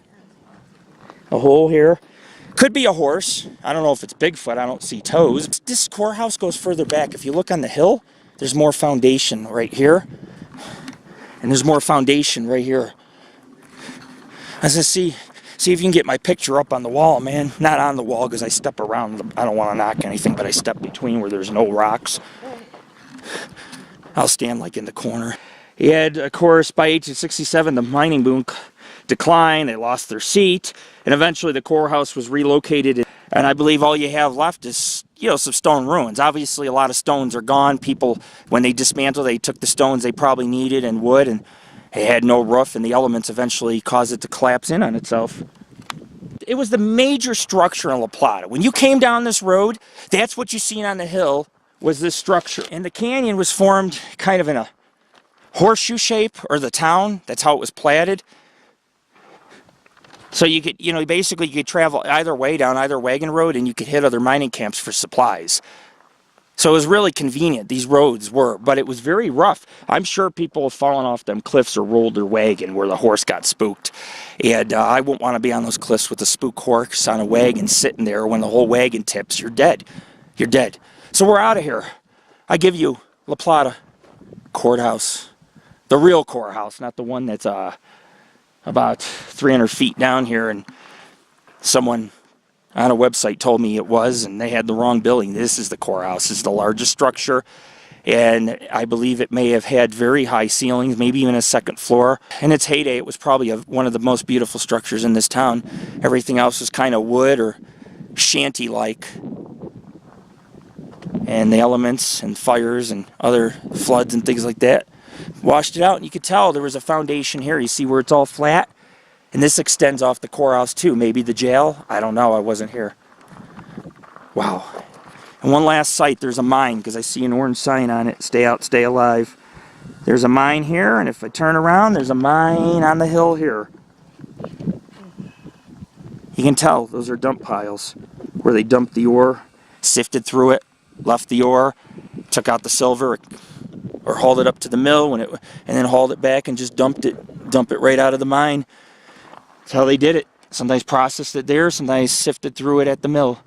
A: A hole here. Could be a horse. I don't know if it's Bigfoot, I don't see toes. This courthouse goes further back. If you look on the hill, there's more foundation right here. And there's more foundation right here. As I see if you can get my picture up on the wall, man. Not on the wall because I step around. I don't want to knock anything, but I step between where there's no rocks. I'll stand like in the corner. He had, of course, by 1867, the mining boom declined. They lost their seat, and eventually the courthouse was relocated. And I believe all you have left is, you know, some stone ruins. Obviously, a lot of stones are gone. People, when they dismantled, they took the stones they probably needed and wood, and it had no roof, and the elements eventually caused it to collapse in on itself. It was the major structure in La Plata. When you came down this road, that's what you seen on the hill, was this structure. And the canyon was formed kind of in a horseshoe shape, or the town. That's how it was platted. So you could, you know, basically you could travel either way down either wagon road, and you could hit other mining camps for supplies. So it was really convenient, these roads were, but it was very rough. I'm sure people have fallen off them cliffs or rolled their wagon where the horse got spooked. And I wouldn't want to be on those cliffs with a spook horse on a wagon sitting there. When the whole wagon tips, you're dead. You're dead. So we're out of here. I give you La Plata Courthouse. The real courthouse, not the one that's about 300 feet down here, and someone on a website told me it was, and they had the wrong building. This is the courthouse. It's the largest structure, and I believe it may have had very high ceilings, maybe even a second floor. In its heyday, it was probably one of the most beautiful structures in this town. Everything else was kind of wood or shanty-like, and the elements and fires and other floods and things like that washed it out, and you could tell there was a foundation here. You see where it's all flat? And this extends off the courthouse too. Maybe the jail? I don't know. I wasn't here. Wow. And one last site. There's a mine, because I see an orange sign on it. Stay out, stay alive. There's a mine here, and if I turn around, there's a mine on the hill here. You can tell those are dump piles where they dumped the ore, sifted through it, left the ore, took out the silver, or hauled it up to the mill and then hauled it back and just dump it right out of the mine. That's how they did it. Sometimes processed it there, sometimes sifted through it at the mill.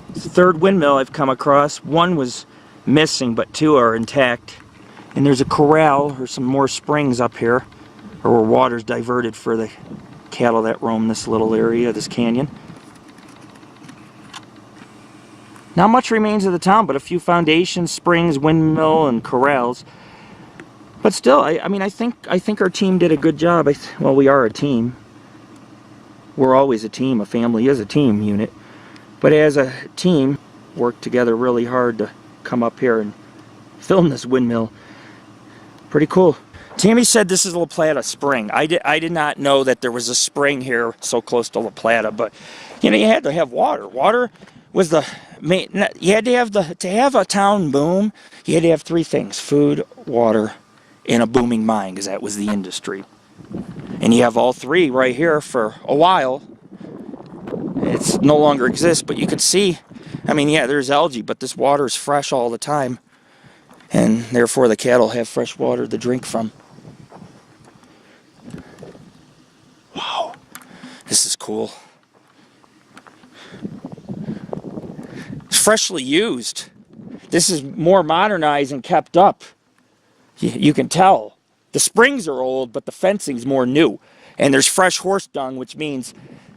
A: It's the third windmill I've come across. One was missing, but two are intact. And there's a corral or some more springs up here, or where water's diverted for the cattle that roam this little area, this canyon. Not much remains of the town, but a few foundations, springs, windmill, and corrals. But still, I mean, I think our team did a good job. Well, we are a team. We're always a team. A family is a team unit. But as a team, worked together really hard to come up here and film this windmill. Pretty cool. Tammy said this is La Plata Spring. I did not know that there was a spring here so close to La Plata, but you know, you had to have water. Water was the main. You had to have a town boom. You had to have three things: food, water, and a booming mine, because that was the industry. And you have all three right here for a while. It's no longer exists, but you could see. I mean, yeah, there's algae, but this water is fresh all the time, and therefore the cattle have fresh water to drink from. Wow, this is cool. It's freshly used. This is more modernized and kept up. You can tell. The springs are old, but the fencing's more new. And there's fresh horse dung, which means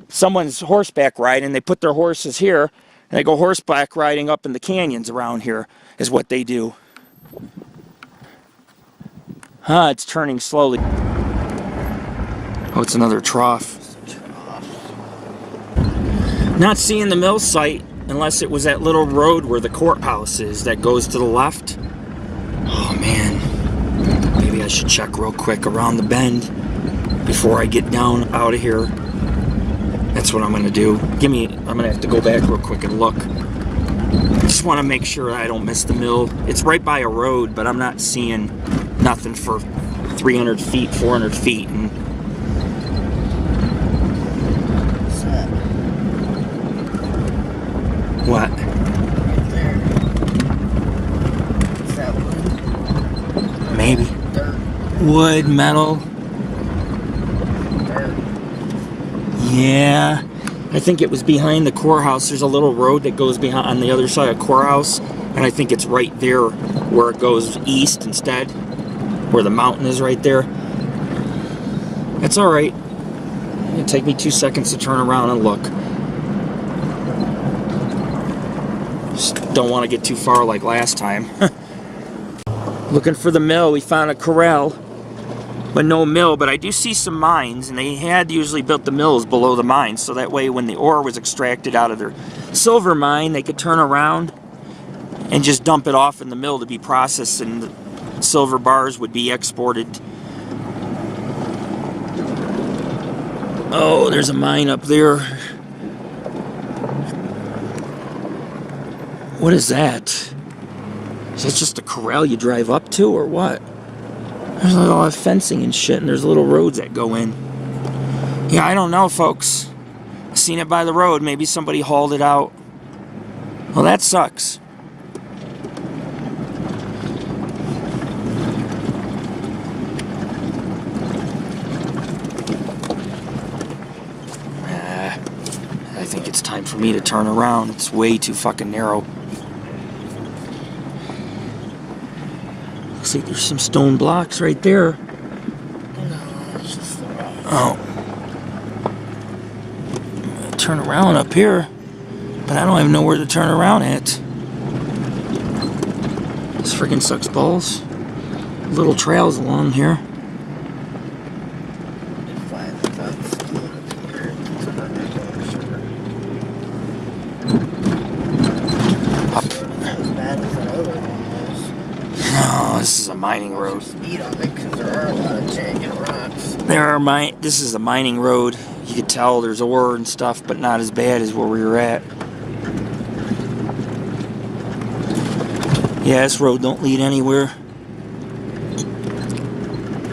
A: someone's horseback riding. They put their horses here, and they go horseback riding up in the canyons around here, is what they do. It's turning slowly. Oh, it's another trough. Not seeing the mill site unless it was that little road where the courthouse is that goes to the left. Oh man, maybe I should check real quick around the bend before I get down out of here. That's what I'm gonna do. I'm gonna have to go back real quick and look. I just want to make sure I don't miss the mill. It's right by a road, but I'm not seeing nothing for 300 feet, 400 feet. And what?
B: Right there.
A: Wood, metal. Yeah. I think it was behind the courthouse. There's a little road that goes behind on the other side of courthouse, and I think it's right there where it goes east instead, where the mountain is right there. That's all right. It'll take me 2 seconds to turn around and look. Just don't want to get too far like last time. Looking for the mill. We found a corral, but no mill. But I do see some mines, and they had usually built the mills below the mines, so that way when the ore was extracted out of their silver mine, they could turn around and just dump it off in the mill to be processed, and the silver bars would be exported. Oh, there's a mine up there. What is that? Is that just a corral you drive up to, or what? There's a lot of fencing and shit, and there's little roads that go in. Yeah, I don't know, folks. I seen it by the road. Maybe somebody hauled it out. Well, that sucks. I think it's time for me to turn around. It's way too fucking narrow. Looks like there's some stone blocks right there.
B: No, it's just the rock.
A: Oh. Turn around up here, but I don't even know where to turn around at. This freaking sucks balls. Little trails along here. This is a mining road.
B: Speed on it because there are a lot of jagged rocks.
A: This is a mining road. You could tell there's ore and stuff, but not as bad as where we were at. Yeah, this road don't lead anywhere.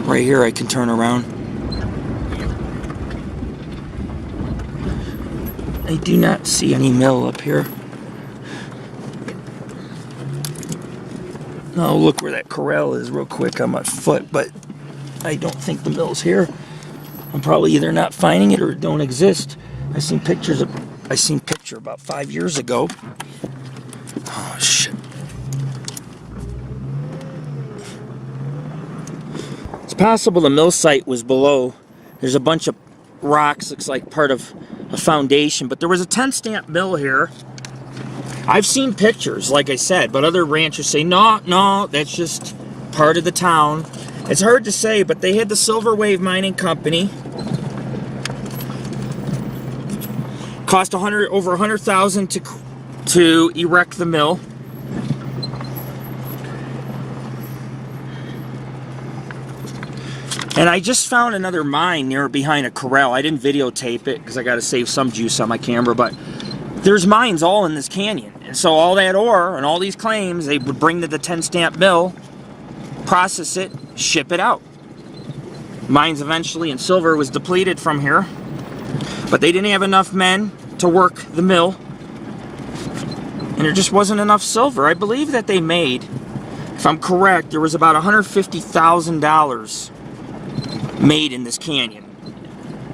A: Right here I can turn around. I do not see any mill up here. I'll look where that corral is real quick on my foot, but I don't think the mill's here. I'm probably either not finding it or it don't exist. I seen picture about 5 years ago. Oh shit. It's possible the mill site was below. There's a bunch of rocks, looks like part of a foundation, but there was a 10 stamp mill here. I've seen pictures, like I said, but other ranchers say, no, that's just part of the town. It's hard to say, but they had the Silver Wave Mining Company. Cost over $100,000 to erect the mill. And I just found another mine behind a corral. I didn't videotape it because I got to save some juice on my camera, but there's mines all in this canyon. And so all that ore and all these claims, they would bring to the 10 stamp mill, process it, ship it out. Mines eventually, and silver was depleted from here. But they didn't have enough men to work the mill. And there just wasn't enough silver. I believe that they made, if I'm correct, there was about $150,000 made in this canyon.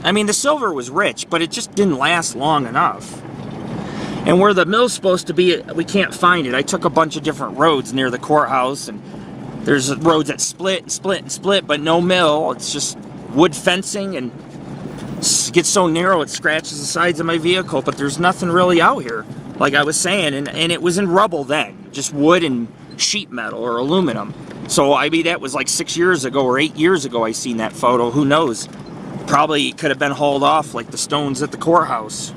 A: I mean, the silver was rich, but it just didn't last long enough. And where the mill's supposed to be, we can't find it. I took a bunch of different roads near the courthouse, and there's roads that split and split and split, but no mill. It's just wood fencing, and it gets so narrow it scratches the sides of my vehicle, but there's nothing really out here, like I was saying, and it was in rubble then, just wood and sheet metal or aluminum. So I mean, that was like 6 years ago or 8 years ago I seen that photo. Who knows? Probably could have been hauled off like the stones at the courthouse.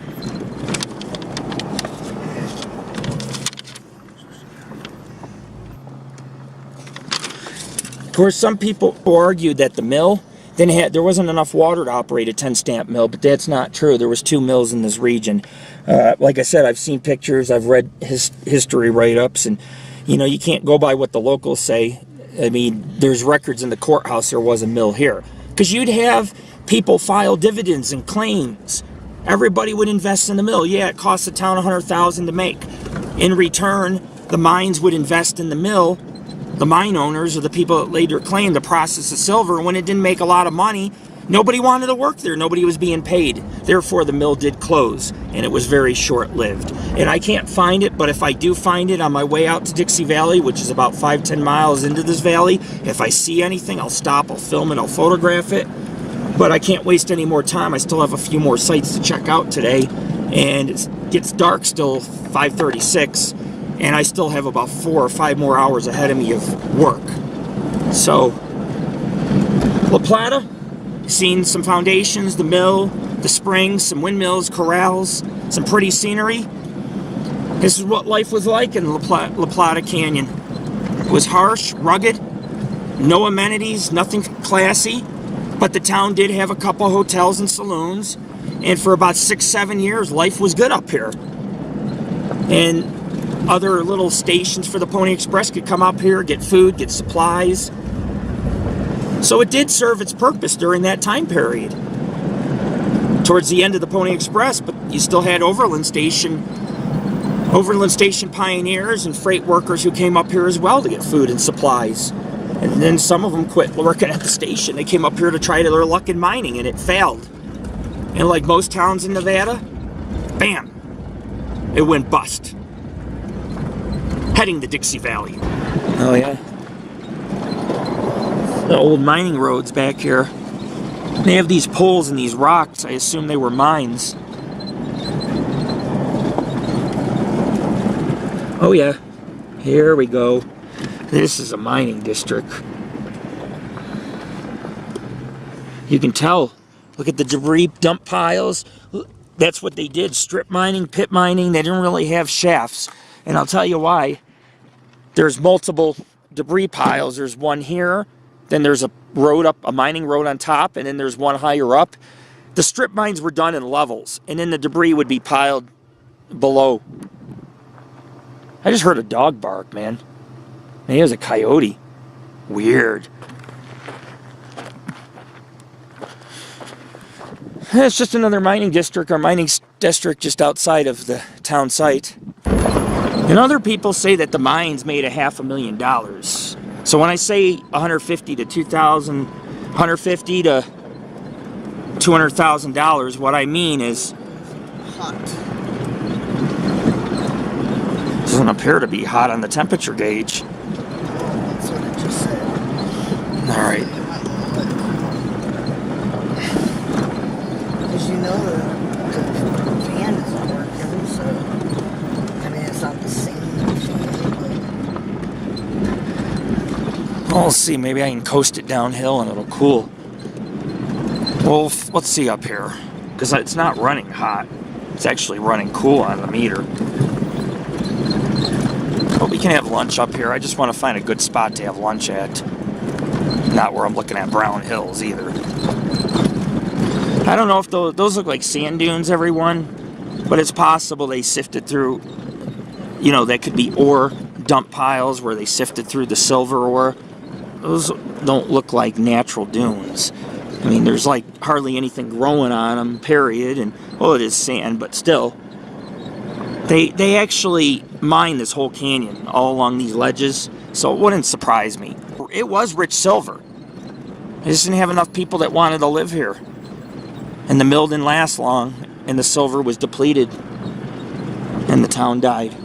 A: Of course, some people argued that the mill there wasn't enough water to operate a 10 stamp mill, but that's not true. There was 2 mills in this region. Like I said, I've seen pictures, I've read history write-ups, and you know, you can't go by what the locals say. I mean, there's records in the courthouse there was a mill here. Because you'd have people file dividends and claims. Everybody would invest in the mill. Yeah, it cost the town $100,000 to make. In return, the mines would invest in the mill the mine owners or the people that later claimed to process the silver, when it didn't make a lot of money, nobody wanted to work there. Nobody was being paid. Therefore, the mill did close, and it was very short-lived. And I can't find it, but if I do find it on my way out to Dixie Valley, which is about 5-10 miles into this valley, if I see anything, I'll stop, I'll film it, I'll photograph it. But I can't waste any more time. I still have a few more sites to check out today, and it gets dark still, 5:36, and I still have about 4 or 5 more hours ahead of me of work. So, La Plata, seen some foundations, the mill, the springs, some windmills, corrals, some pretty scenery. This is what life was like in La Plata Canyon. It was harsh, rugged, no amenities, nothing classy, but the town did have a couple hotels and saloons, and for about 6-7 years, life was good up here. And other little stations for the Pony Express could come up here, get food, get supplies. So it did serve its purpose during that time period. Towards the end of the Pony Express, but you still had Overland Station pioneers and freight workers who came up here as well to get food and supplies. And then some of them quit working at the station. They came up here to try their luck in mining, and it failed. And like most towns in Nevada, bam, it went bust. Heading to Dixie Valley. Oh yeah. The old mining roads back here. They have these poles and these rocks. I assume they were mines. Oh yeah. Here we go. This is a mining district. You can tell. Look at the debris dump piles. That's what they did. Strip mining, pit mining. They didn't really have shafts. And I'll tell you why. There's multiple debris piles. There's one here. Then there's a road up, a mining road on top. And then there's one higher up. The strip mines were done in levels. And then the debris would be piled below. I just heard a dog bark, man. Maybe it was a coyote. Weird. It's just another mining district, or mining district just outside of the town site. And other people say that the mines made $500,000. So when I say 150 to 2,000, 150 to $200,000, what I mean is
B: Hot.
A: doesn't appear to be hot on the temperature gauge.
B: That's what it just said.
A: All right.
B: Because you know the fan isn't working, so I mean it's not the same fan,
A: We'll see. Maybe I can coast it downhill and it'll cool. Well, let's see up here, because it's not running hot. It's actually running cool on the meter. But we can have lunch up here. I just want to find a good spot to have lunch at. Not where I'm looking at brown hills either. I don't know if those look like sand dunes, everyone, but it's possible they sifted through, you know, that could be ore dump piles where they sifted through the silver ore. Those don't look like natural dunes. I mean, there's like hardly anything growing on them, period, and well, it is sand, but still. They actually mined this whole canyon all along these ledges, so it wouldn't surprise me. It was rich silver. They just didn't have enough people that wanted to live here. And the mill didn't last long, and the silver was depleted, and the town died.